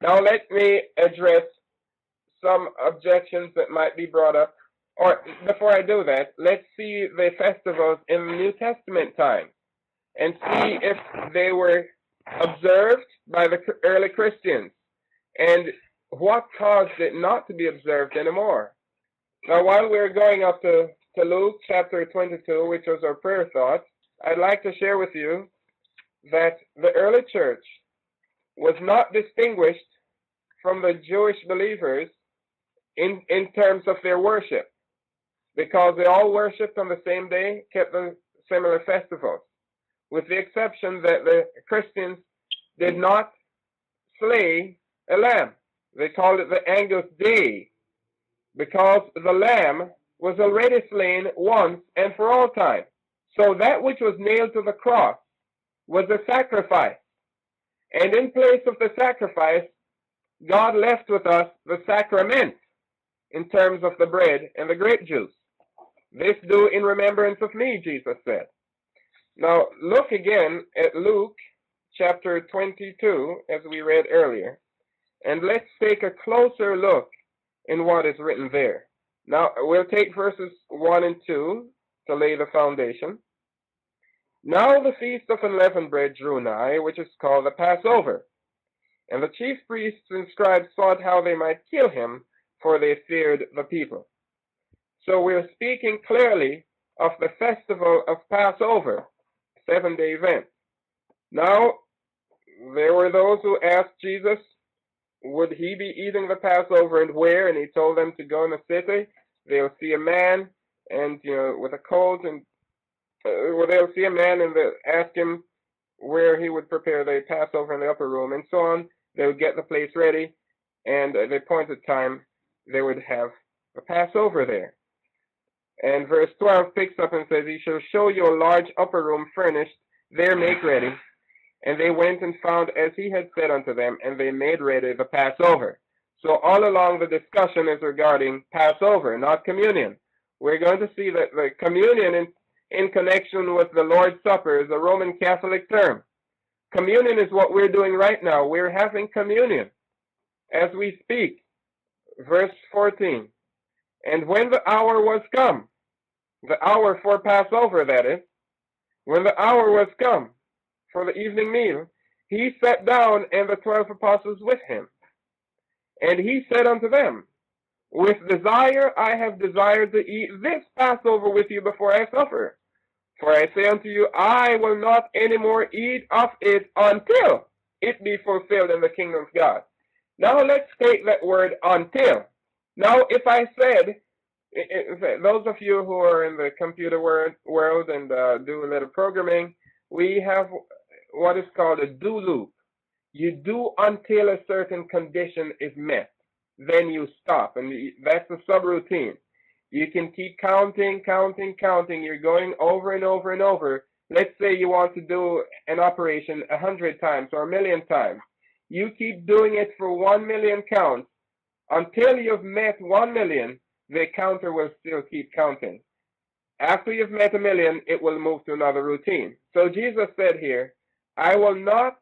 Now let me address some objections that might be brought up. Or before I do that, let's see the festivals in the New Testament time and see if they were observed by the early Christians and what caused it not to be observed anymore. Now, while we're going up to Luke chapter 22, which was our prayer thought, I'd like to share with you that the early church was not distinguished from the Jewish believers in terms of their worship, because they all worshipped on the same day, kept the similar festivals, with the exception that the Christians did not slay a lamb. They called it the Angus Day, because the lamb was already slain once and for all time. So that which was nailed to the cross was a sacrifice. And in place of the sacrifice, God left with us the sacrament in terms of the bread and the grape juice. This do in remembrance of me, Jesus said. Now look again at Luke chapter 22, as we read earlier, and let's take a closer look in what is written there. Now we'll take verses 1 and 2 to lay the foundation. Now the feast of unleavened bread drew nigh, which is called the Passover. And the chief priests and scribes sought how they might kill him, for they feared the people. So we're speaking clearly of the festival of Passover, 7-day event. Now, there were those who asked Jesus, would he be eating the Passover and where? And he told them to go in the city. They'll see a man and, with a colt, and they'll see a man and they'll ask him where he would prepare the Passover in the upper room and so on. They would get the place ready, and at the appointed time, they would have the Passover there. And verse 12 picks up and says, he shall show you a large upper room furnished, there make ready. And they went and found as he had said unto them, and they made ready the Passover. So all along the discussion is regarding Passover, not communion. We're going to see that the communion in connection with the Lord's Supper is a Roman Catholic term. Communion is what we're doing right now. We're having communion as we speak. Verse 14. And when the hour was come, the hour for Passover, that is, when the hour was come for the evening meal, he sat down and the 12 apostles with him. And he said unto them, with desire I have desired to eat this Passover with you before I suffer. For I say unto you, I will not any more eat of it until it be fulfilled in the kingdom of God. Now let's take that word until. Now if I said, those of you who are in the computer world and do a little programming, we have what is called a do loop. You do until a certain condition is met. Then you stop, and that's a subroutine. You can keep counting. You're going over and over and over. Let's say you want to do an operation 100 times or 1,000,000 times. You keep doing it for 1,000,000 counts until you've met 1,000,000. The counter will still keep counting. After you've met 1,000,000, it will move to another routine. So Jesus said here, I will not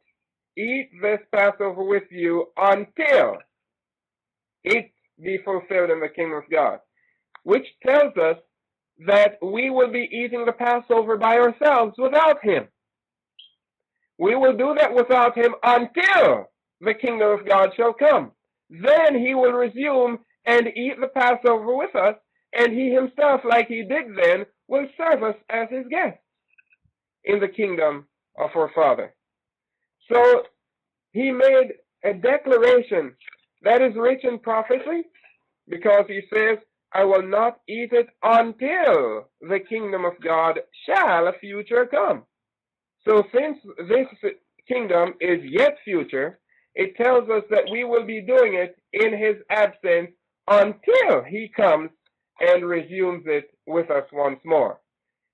eat this Passover with you until it be fulfilled in the kingdom of God, which tells us that we will be eating the Passover by ourselves without him. We will do that without him until the kingdom of God shall come. Then he will resume and eat the Passover with us, and he himself, like he did then, will serve us as his guest in the kingdom of our Father. So he made a declaration that is rich in prophecy, because he says, I will not eat it until the kingdom of God shall a future come. So since this kingdom is yet future, it tells us that we will be doing it in his absence until he comes and resumes it with us once more.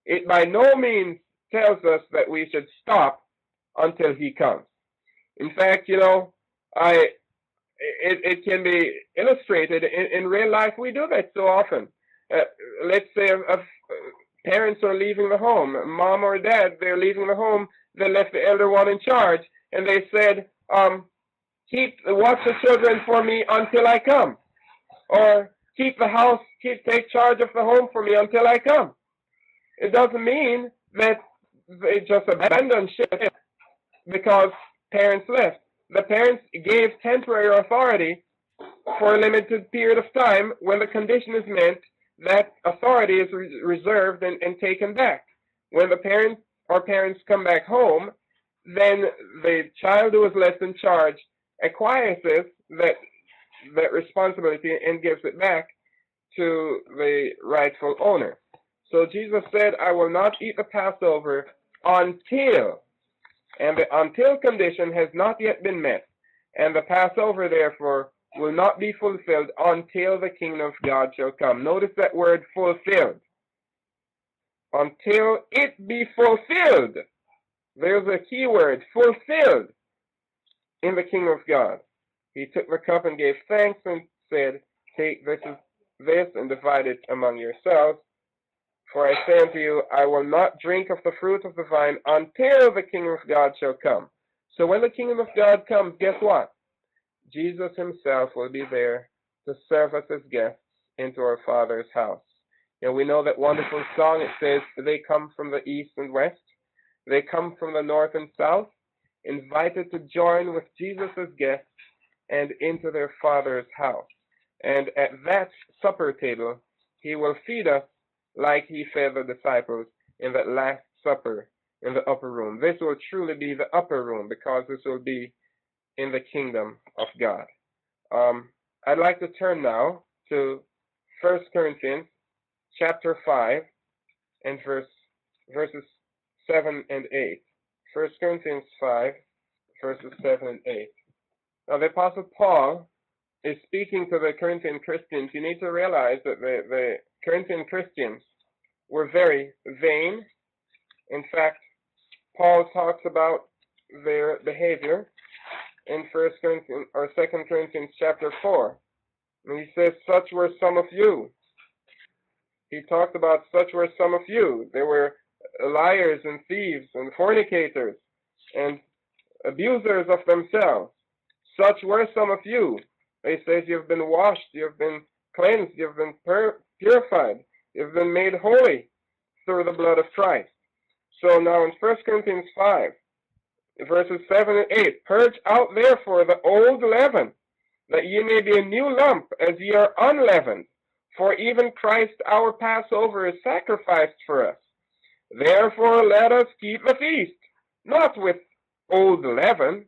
It by no means tells us that we should stop until he comes. In fact, it can be illustrated in real life. We do that so often. Let's say parents are leaving the home, mom or dad, they're leaving the home, they left the elder one in charge, and they said, watch the children for me until I come, or keep the house, take charge of the home for me until I come. It doesn't mean that they just abandoned ship because parents left. The parents gave temporary authority for a limited period of time when the condition is met. That authority is reserved and taken back. When the parents come back home, then the child who is left in charge acquiesces that responsibility and gives it back to the rightful owner. So Jesus said, I will not eat the Passover until, and the until condition has not yet been met, and the Passover therefore will not be fulfilled until the kingdom of God shall come. Notice that word fulfilled. Until it be fulfilled. There's a key word, fulfilled, in the kingdom of God. He took the cup and gave thanks and said, take this and divide it among yourselves. For I say unto you, I will not drink of the fruit of the vine until the kingdom of God shall come. So when the kingdom of God comes, guess what? Jesus himself will be there to serve us as guests into our Father's house. And we know that wonderful song. It says, they come from the east and west. They come from the north and south, invited to join with Jesus as guests and into their Father's house. And at that supper table, he will feed us like he fed the disciples in that last supper in the upper room. This will truly be the upper room, because this will be in the kingdom of God. I'd like to turn now to 1 Corinthians chapter 5 and verses 7 and 8. 1 Corinthians 5, verses 7 and 8. Now the Apostle Paul is speaking to the Corinthian Christians. You need to realize that the Corinthian Christians were very vain. In fact, Paul talks about their behavior in 1 Corinthians or 2 Corinthians chapter 4. And he says, such were some of you. He talked about such were some of you. They were liars and thieves and fornicators and abusers of themselves. Such were some of you. He says you've been washed, you've been cleansed, you've been purified, you've been made holy through the blood of Christ. So now in 1 Corinthians 5, verses 7 and 8, purge out therefore the old leaven, that ye may be a new lump, as ye are unleavened. For even Christ our Passover is sacrificed for us. Therefore let us keep the feast, not with old leaven,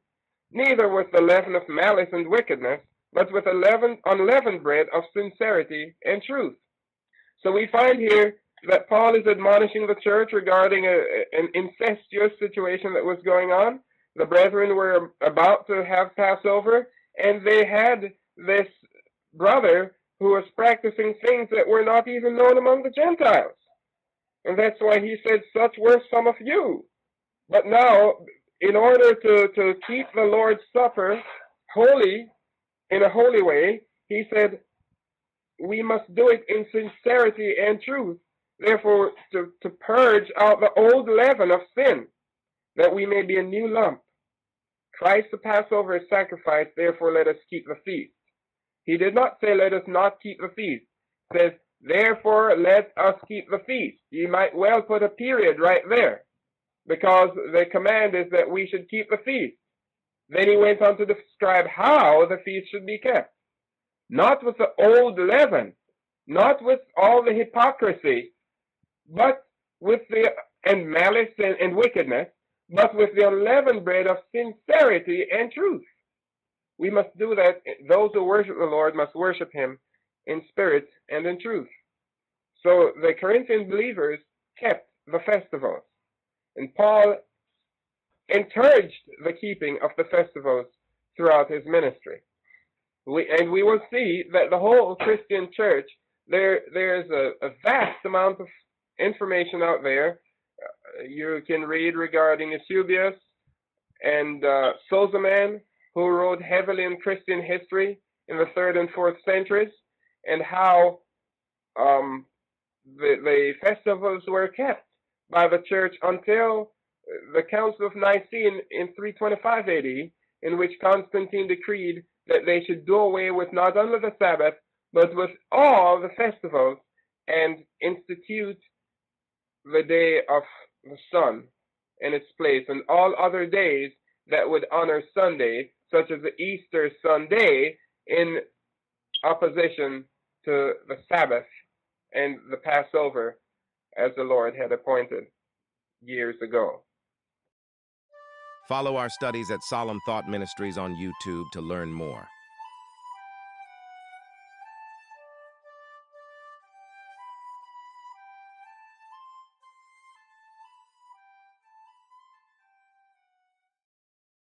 neither with the leaven of malice and wickedness, but with unleavened bread of sincerity and truth. So we find here that Paul is admonishing the church regarding an incestuous situation that was going on. The brethren were about to have Passover, and they had this brother who was practicing things that were not even known among the Gentiles. And that's why he said, such were some of you. But now, in order to keep the Lord's Supper holy, in a holy way, he said, we must do it in sincerity and truth. Therefore, to purge out the old leaven of sin, that we may be a new lump. Christ the Passover is sacrificed, therefore let us keep the feast. He did not say, let us not keep the feast. He says, therefore let us keep the feast. You might well put a period right there, because the command is that we should keep the feast. Then he went on to describe how the feast should be kept. Not with the old leaven, not with all the hypocrisy, but with and malice and wickedness, but with the unleavened bread of sincerity and truth. We must do that. Those who worship the Lord must worship him in spirit and in truth. So the Corinthian believers kept the festivals. And Paul encouraged the keeping of the festivals throughout his ministry. We will see that the whole Christian church, there's a vast amount of information out there. You can read regarding Eusebius and Sozoman, who wrote heavily in Christian history in the 3rd and 4th centuries, and how the festivals were kept by the church until the Council of Nicaea in 325 AD, in which Constantine decreed that they should do away with not only the Sabbath, but with all the festivals, and institute the day of the sun in its place, and all other days that would honor Sunday, such as the Easter Sunday, in opposition to the Sabbath and the Passover, as the Lord had appointed years ago. Follow our studies at Solemn Thought Ministries on YouTube to learn more.